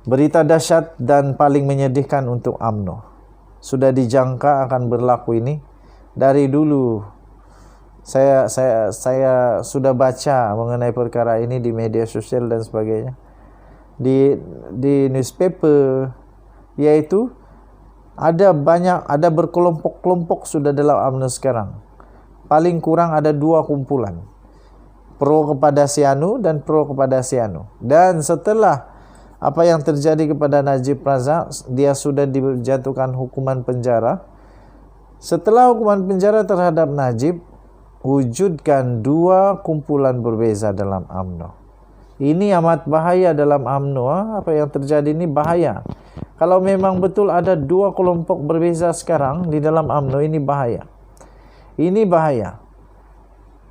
Berita dahsyat dan paling menyedihkan untuk UMNO. Sudah dijangka akan berlaku ini dari dulu. Saya sudah baca mengenai perkara ini di media sosial dan sebagainya. Di newspaper, yaitu ada berkelompok-kelompok sudah dalam UMNO sekarang. Paling kurang ada 2 kumpulan. Pro kepada si anu dan pro kepada si anu. Dan setelah apa yang terjadi kepada Najib Razak, dia sudah dijatuhkan hukuman penjara. Setelah hukuman penjara terhadap Najib, wujudkan 2 kumpulan berbeza dalam UMNO. Ini amat bahaya dalam UMNO. Apa yang terjadi ini bahaya. Kalau memang betul ada 2 kelompok berbeza sekarang di dalam UMNO, ini bahaya. Ini bahaya.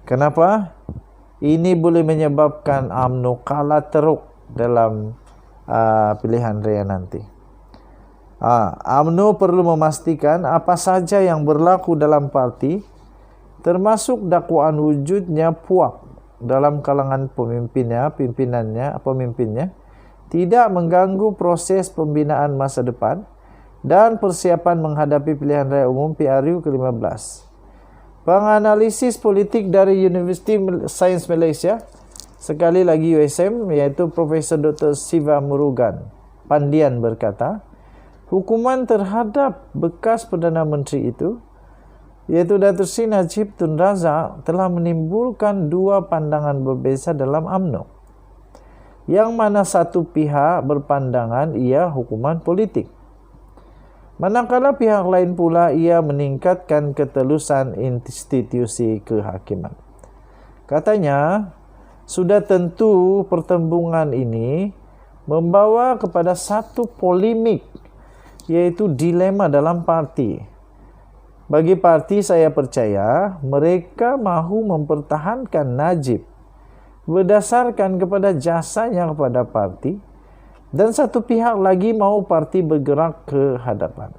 Kenapa? Ini boleh menyebabkan UMNO kalah teruk dalam pilihan raya nanti. UMNO perlu memastikan apa saja yang berlaku dalam parti, termasuk dakwaan wujudnya puak dalam kalangan pemimpinnya, tidak mengganggu proses pembinaan masa depan dan persiapan menghadapi pilihan raya umum PRU ke-15. Penganalisis politik dari University Sains Malaysia, sekali lagi USM, yaitu Profesor Dr. Siva Murugan Pandian berkata, hukuman terhadap bekas Perdana Menteri itu, yaitu Datuk Seri Najib Tun Razak, telah menimbulkan 2 pandangan berbeza dalam UMNO. Yang mana satu pihak berpandangan ia hukuman politik, manakala pihak lain pula ia meningkatkan ketelusan institusi kehakiman. Katanya, sudah tentu pertembungan ini membawa kepada satu polemik, yaitu dilema dalam parti. Bagi parti, saya percaya mereka mahu mempertahankan Najib berdasarkan kepada jasanya kepada parti, dan satu pihak lagi mahu parti bergerak ke hadapan.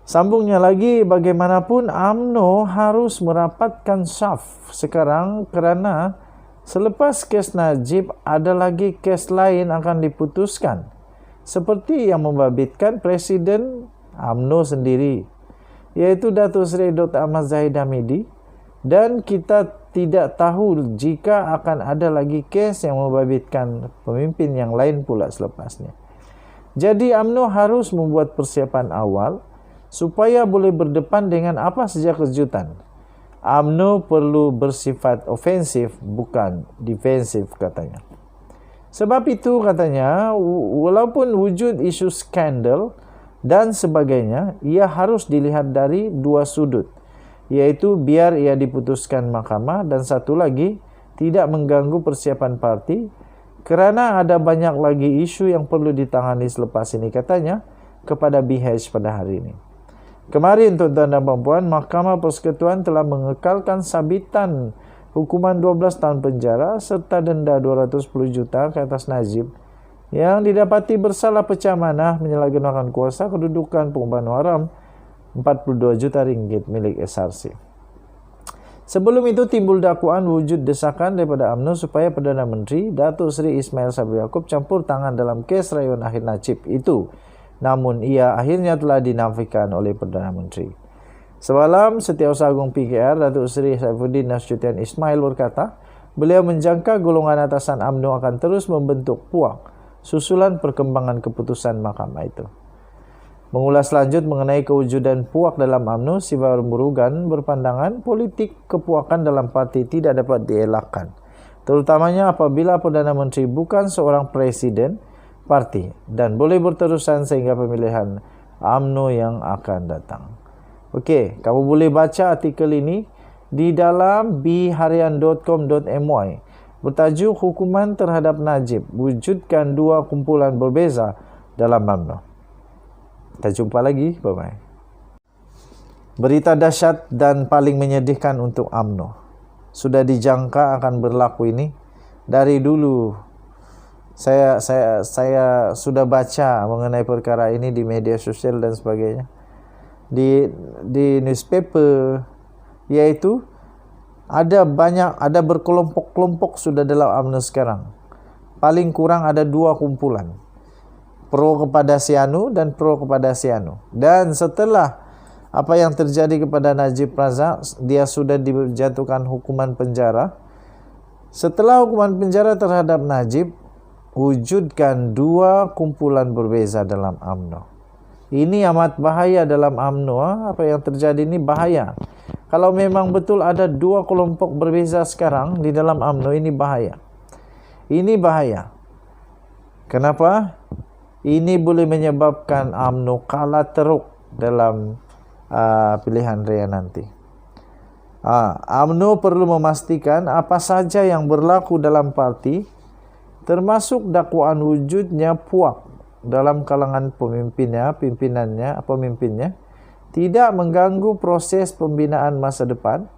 Sambungnya lagi, bagaimanapun UMNO harus merapatkan saf sekarang kerana selepas kes Najib ada lagi kes lain akan diputuskan, seperti yang membabitkan Presiden UMNO sendiri, yaitu Datuk Seri Dr. Ahmad Zahid Hamidi, dan kita tidak tahu jika akan ada lagi kes yang membabitkan pemimpin yang lain pula selepasnya. Jadi UMNO harus membuat persiapan awal supaya boleh berdepan dengan apa saja kejutan. UMNO perlu bersifat ofensif, bukan defensif, katanya. Sebab itu, katanya, walaupun wujud isu skandal dan sebagainya, ia harus dilihat dari 2 sudut, yaitu biar ia diputuskan mahkamah, dan satu lagi, tidak mengganggu persiapan parti, kerana ada banyak lagi isu yang perlu ditangani selepas ini, katanya, kepada BH pada hari ini. Kemarin, tuan-tuan dan puan-puan, Mahkamah Persekutuan telah mengekalkan sabitan hukuman 12 tahun penjara serta denda 210 juta ke atas Najib yang didapati bersalah pecah manah menyalahgunakan kuasa kedudukan pengubahan waram 42 juta ringgit milik SRC. Sebelum itu timbul dakwaan wujud desakan daripada UMNO supaya Perdana Menteri Datuk Seri Ismail Sabri Yaakob campur tangan dalam kes rayuan akhir Najib itu. Namun ia akhirnya telah dinafikan oleh Perdana Menteri. Semalam, Setiausaha Agung PKR Datuk Seri Saifuddin Nasution Ismail berkata, beliau menjangka golongan atasan UMNO akan terus membentuk puak susulan perkembangan keputusan mahkamah itu. Mengulas lanjut mengenai kewujudan puak dalam UMNO, Siva Murugan berpandangan politik kepuakan dalam parti tidak dapat dielakkan, terutamanya apabila Perdana Menteri bukan seorang presiden parti dan boleh berterusan sehingga pemilihan UMNO yang akan datang. Okey, kamu boleh baca artikel ini di dalam bharian.com.my bertajuk hukuman terhadap Najib, wujudkan 2 kumpulan berbeza dalam UMNO. Kita jumpa lagi. Bye-bye. Berita dahsyat dan paling menyedihkan untuk UMNO. Sudah dijangka akan berlaku ini dari dulu. Saya sudah baca mengenai perkara ini di media sosial dan sebagainya. Di newspaper, yaitu ada berkelompok-kelompok sudah dalam UMNO sekarang. paling kurang ada 2 kumpulan, pro kepada si anu dan pro kepada si anu. Dan setelah apa yang terjadi kepada Najib Razak, dia sudah dijatuhkan hukuman penjara. Setelah hukuman penjara terhadap Najib, wujudkan 2 kumpulan berbeza dalam UMNO. Ini amat bahaya dalam UMNO. Apa yang terjadi ini bahaya. Kalau memang betul ada 2 kelompok berbeza sekarang di dalam UMNO, ini bahaya. Ini bahaya. Kenapa? Ini boleh menyebabkan UMNO kalah teruk dalam pilihan raya nanti. UMNO perlu memastikan apa saja yang berlaku dalam parti, termasuk dakwaan wujudnya puak dalam kalangan pemimpinnya, tidak mengganggu proses pembinaan masa depan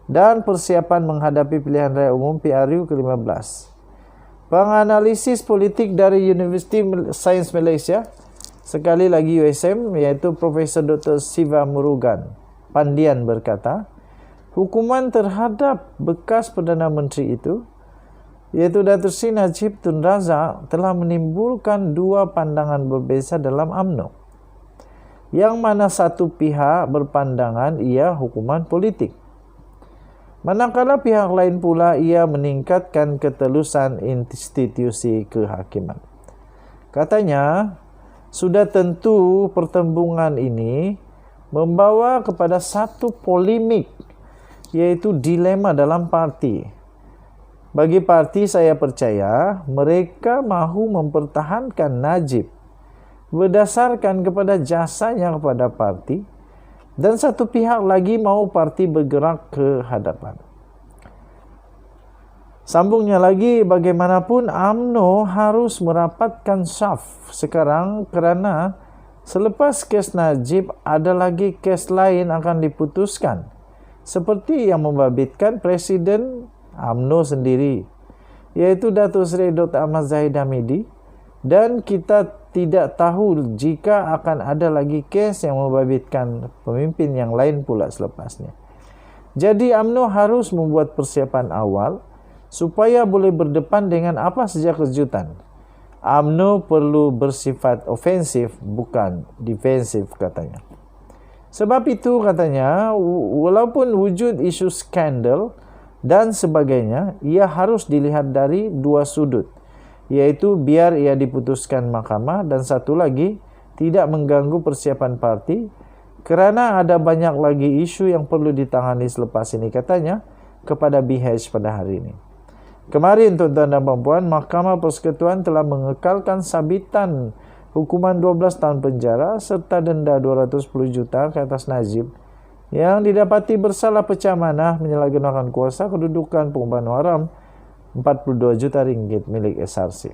dan persiapan menghadapi pilihan raya umum PRU ke-15. Penganalisis politik dari University Sains Malaysia, sekali lagi USM, yaitu Profesor Dr. Siva Murugan Pandian berkata, hukuman terhadap bekas Perdana Menteri itu, yaitu Datuk Seri Najib Tun Razak, telah menimbulkan 2 pandangan berbeza dalam UMNO. Yang mana satu pihak berpandangan ia hukuman politik, manakala pihak lain pula ia meningkatkan ketelusan institusi kehakiman. Katanya, sudah tentu pertembungan ini membawa kepada satu polemik, yaitu dilema dalam parti. Bagi parti, saya percaya mereka mahu mempertahankan Najib berdasarkan kepada jasanya kepada parti, dan satu pihak lagi mahu parti bergerak ke hadapan. Sambungnya lagi, bagaimanapun UMNO harus merapatkan saf sekarang kerana selepas kes Najib ada lagi kes lain akan diputuskan, seperti yang membabitkan Presiden UMNO sendiri, yaitu Datuk Seri Dr. Ahmad Zahid Hamidi, dan kita tidak tahu jika akan ada lagi kes yang membabitkan pemimpin yang lain pula selepasnya. Jadi UMNO harus membuat persiapan awal supaya boleh berdepan dengan apa saja kejutan. UMNO perlu bersifat ofensif, bukan defensif, katanya. Sebab itu, katanya, walaupun wujud isu skandal dan sebagainya, ia harus dilihat dari 2 sudut, yaitu biar ia diputuskan mahkamah, dan satu lagi, tidak mengganggu persiapan parti, kerana ada banyak lagi isu yang perlu ditangani selepas ini, katanya, kepada BH pada hari ini. Kemarin, tuan-tuan dan puan-puan, Mahkamah Persekutuan telah mengekalkan sabitan hukuman 12 tahun penjara serta denda 210 juta ke atas Najib yang didapati bersalah pecah manah menyalahgunakan kuasa kedudukan pengubahan haram 42 juta ringgit milik SRC.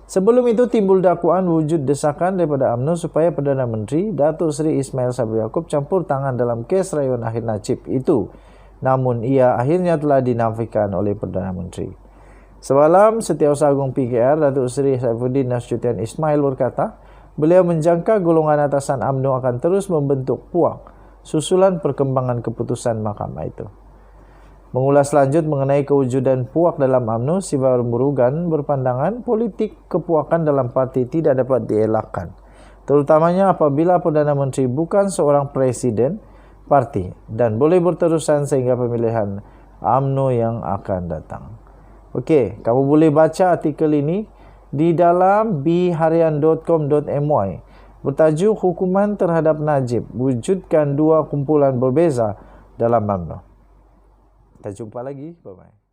Sebelum itu timbul dakwaan wujud desakan daripada UMNO supaya Perdana Menteri Datuk Seri Ismail Sabri Yaakob campur tangan dalam kes rayuan akhir Najib itu. Namun ia akhirnya telah dinafikan oleh Perdana Menteri. Semalam, Setiausaha Agung PKR Datuk Seri Saifuddin Nasution Ismail berkata, beliau menjangka golongan atasan UMNO akan terus membentuk puak susulan perkembangan keputusan mahkamah itu. Mengulas lanjut mengenai kewujudan puak dalam UMNO, Siva Murugan berpandangan politik kepuakan dalam parti tidak dapat dielakkan, terutamanya apabila Perdana Menteri bukan seorang presiden parti dan boleh berterusan sehingga pemilihan UMNO yang akan datang. Okey, kamu boleh baca artikel ini di dalam bharian.com.my bertajuk hukuman terhadap Najib, wujudkan 2 kumpulan berbeza dalam UMNO. Kita jumpa lagi. Bye-bye.